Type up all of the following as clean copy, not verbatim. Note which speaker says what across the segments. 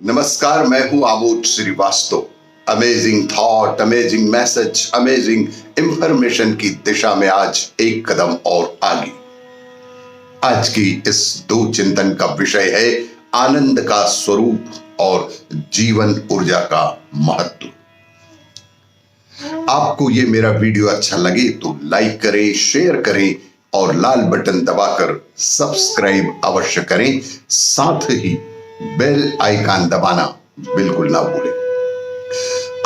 Speaker 1: नमस्कार, मैं हूं Amod Srivastava. Amazing thought, amazing message, amazing information की दिशा में आज एक कदम और आगे। आज की इस दो चिंतन का विषय है आनंद का स्वरूप और जीवन ऊर्जा का महत्व। आपको ये मेरा वीडियो अच्छा लगे तो लाइक करें, शेयर करें और लाल बटन दबाकर सब्सक्राइब अवश्य करें। साथ ही बेल आइकन दबाना बिल्कुल ना भूलें।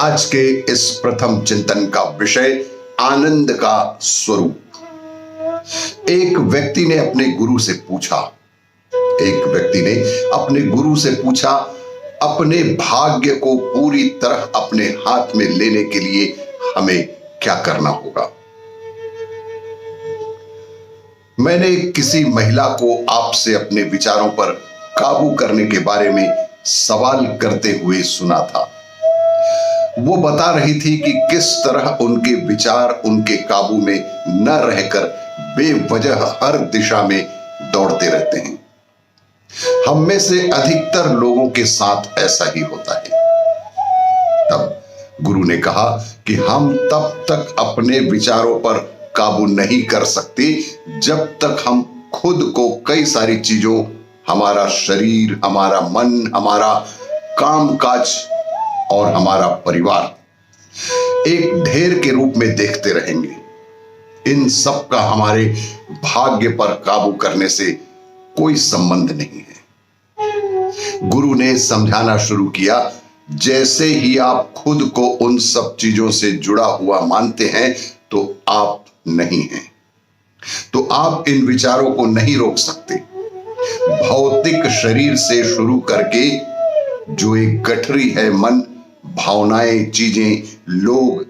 Speaker 1: आज के इस प्रथम चिंतन का विषय आनंद का स्वरूप। एक व्यक्ति ने अपने गुरु से पूछा, अपने भाग्य को पूरी तरह अपने हाथ में लेने के लिए हमें क्या करना होगा। मैंने किसी महिला को आपसे अपने विचारों पर काबू करने के बारे में सवाल करते हुए सुना था। वो बता रही थी कि किस तरह उनके विचार उनके काबू में न रहकर बेवजह हर दिशा में दौड़ते रहते हैं। हम में से अधिकतर लोगों के साथ ऐसा ही होता है। तब गुरु ने कहा कि हम तब तक अपने विचारों पर काबू नहीं कर सकते जब तक हम खुद को कई सारी चीजों, हमारा शरीर, हमारा मन, हमारा कामकाज और हमारा परिवार एक ढेर के रूप में देखते रहेंगे। इन सब का हमारे भाग्य पर काबू करने से कोई संबंध नहीं है। गुरु ने समझाना शुरू किया, जैसे ही आप खुद को उन सब चीजों से जुड़ा हुआ मानते हैं तो आप नहीं हैं, तो आप इन विचारों को नहीं रोक सकते। भौतिक शरीर से शुरू करके जो एक गठरी है मन, भावनाएं, चीजें, लोग,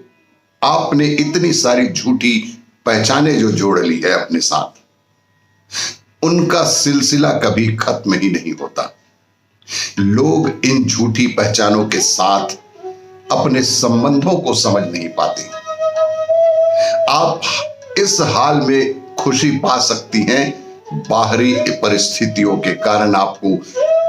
Speaker 1: आपने इतनी सारी झूठी पहचानें जो जोड़ ली है अपने साथ, उनका सिलसिला कभी खत्म ही नहीं होता। लोग इन झूठी पहचानों के साथ अपने संबंधों को समझ नहीं पाते। आप इस हाल में खुशी पा सकती हैं, बाहरी परिस्थितियों के कारण आपको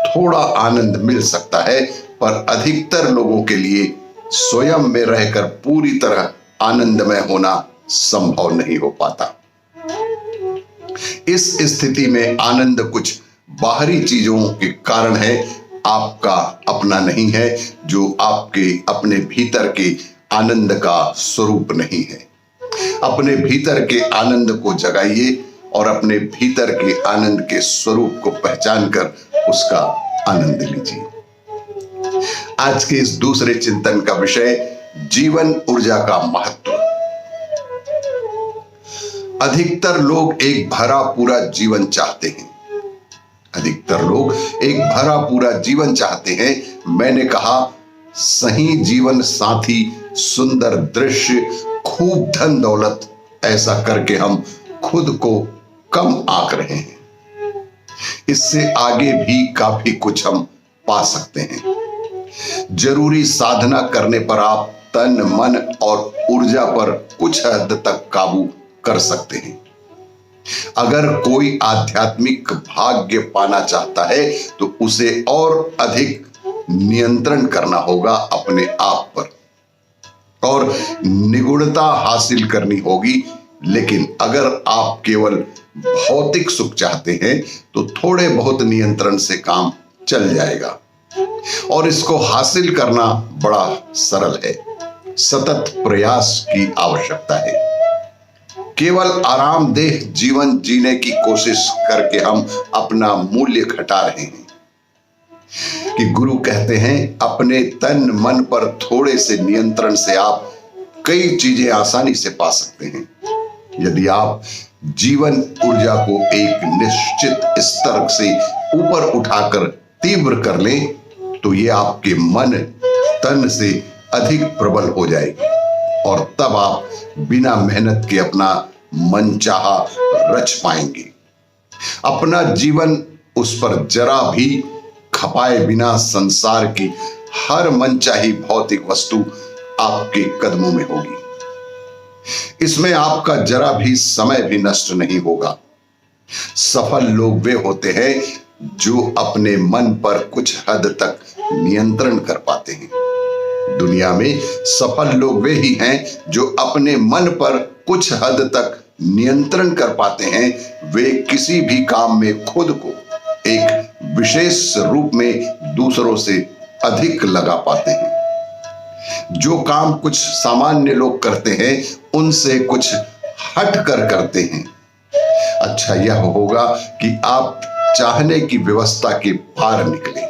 Speaker 1: थोड़ा आनंद मिल सकता है, पर अधिकतर लोगों के लिए स्वयं में रहकर पूरी तरह आनंदमय होना संभव नहीं हो पाता। इस स्थिति में आनंद कुछ बाहरी चीजों के कारण है, आपका अपना नहीं है, जो आपके अपने भीतर के आनंद का स्वरूप नहीं है। अपने भीतर के आनंद को जगाइए और अपने भीतर के आनंद के स्वरूप को पहचान कर उसका आनंद लीजिए। आज के इस दूसरे चिंतन का विषय जीवन ऊर्जा का महत्व। अधिकतर लोग एक भरा पूरा जीवन चाहते हैं। मैंने कहा, सही जीवन साथी, सुंदर दृश्य, खूब धन दौलत, ऐसा करके हम खुद को कम आंक रहे हैं। इससे आगे भी काफी कुछ हम पा सकते हैं। जरूरी साधना करने पर आप तन, मन और ऊर्जा पर कुछ हद तक काबू कर सकते हैं। अगर कोई आध्यात्मिक भाग्य पाना चाहता है तो उसे और अधिक नियंत्रण करना होगा अपने आप पर और निगुणता हासिल करनी होगी। लेकिन अगर आप केवल भौतिक सुख चाहते हैं तो थोड़े बहुत नियंत्रण से काम चल जाएगा और इसको हासिल करना बड़ा सरल है। सतत प्रयास की आवश्यकता है। केवल आरामदेह जीवन जीने की कोशिश करके हम अपना मूल्य घटा रहे हैं। कि गुरु कहते हैं, अपने तन मन पर थोड़े से नियंत्रण से आप कई चीजें आसानी से पा सकते हैं। यदि आप जीवन ऊर्जा को एक निश्चित स्तर से ऊपर उठाकर तीव्र कर लें तो ये आपके मन तन से अधिक प्रबल हो जाएगी और तब आप बिना मेहनत के अपना मनचाहा रच पाएंगे। अपना जीवन उस पर जरा भी खपाए बिना संसार की हर मनचाही भौतिक वस्तु आपके कदमों में होगी। इसमें आपका जरा भी समय भी नष्ट नहीं होगा। सफल लोग वे होते हैं जो अपने मन पर कुछ हद तक नियंत्रण कर पाते हैं। दुनिया में सफल लोग वे ही हैं जो अपने मन पर कुछ हद तक नियंत्रण कर पाते हैं। वे किसी भी काम में खुद को एक विशेष रूप में दूसरों से अधिक लगा पाते हैं। जो काम कुछ सामान्य लोग करते हैं उनसे कुछ हट कर करते हैं। अच्छा यह होगा कि आप चाहने की व्यवस्था के पार निकले।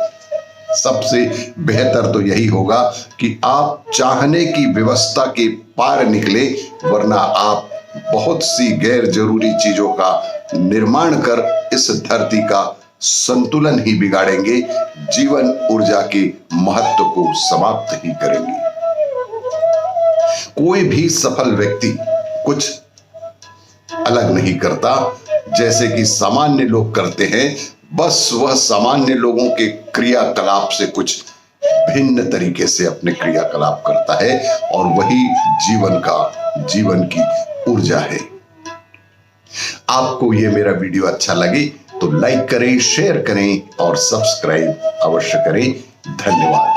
Speaker 1: सबसे बेहतर तो यही होगा कि आप चाहने की व्यवस्था के पार निकले, वरना आप बहुत सी गैर जरूरी चीजों का निर्माण कर इस धरती का संतुलन ही बिगाड़ेंगे, जीवन ऊर्जा के महत्व को समाप्त ही करेंगे। कोई भी सफल व्यक्ति कुछ अलग नहीं करता जैसे कि सामान्य लोग करते हैं, बस वह सामान्य लोगों के क्रियाकलाप से कुछ भिन्न तरीके से अपने क्रियाकलाप करता है, और वही जीवन की ऊर्जा है। आपको यह मेरा वीडियो अच्छा लगे तो लाइक करें, शेयर करें और सब्सक्राइब अवश्य करें। धन्यवाद।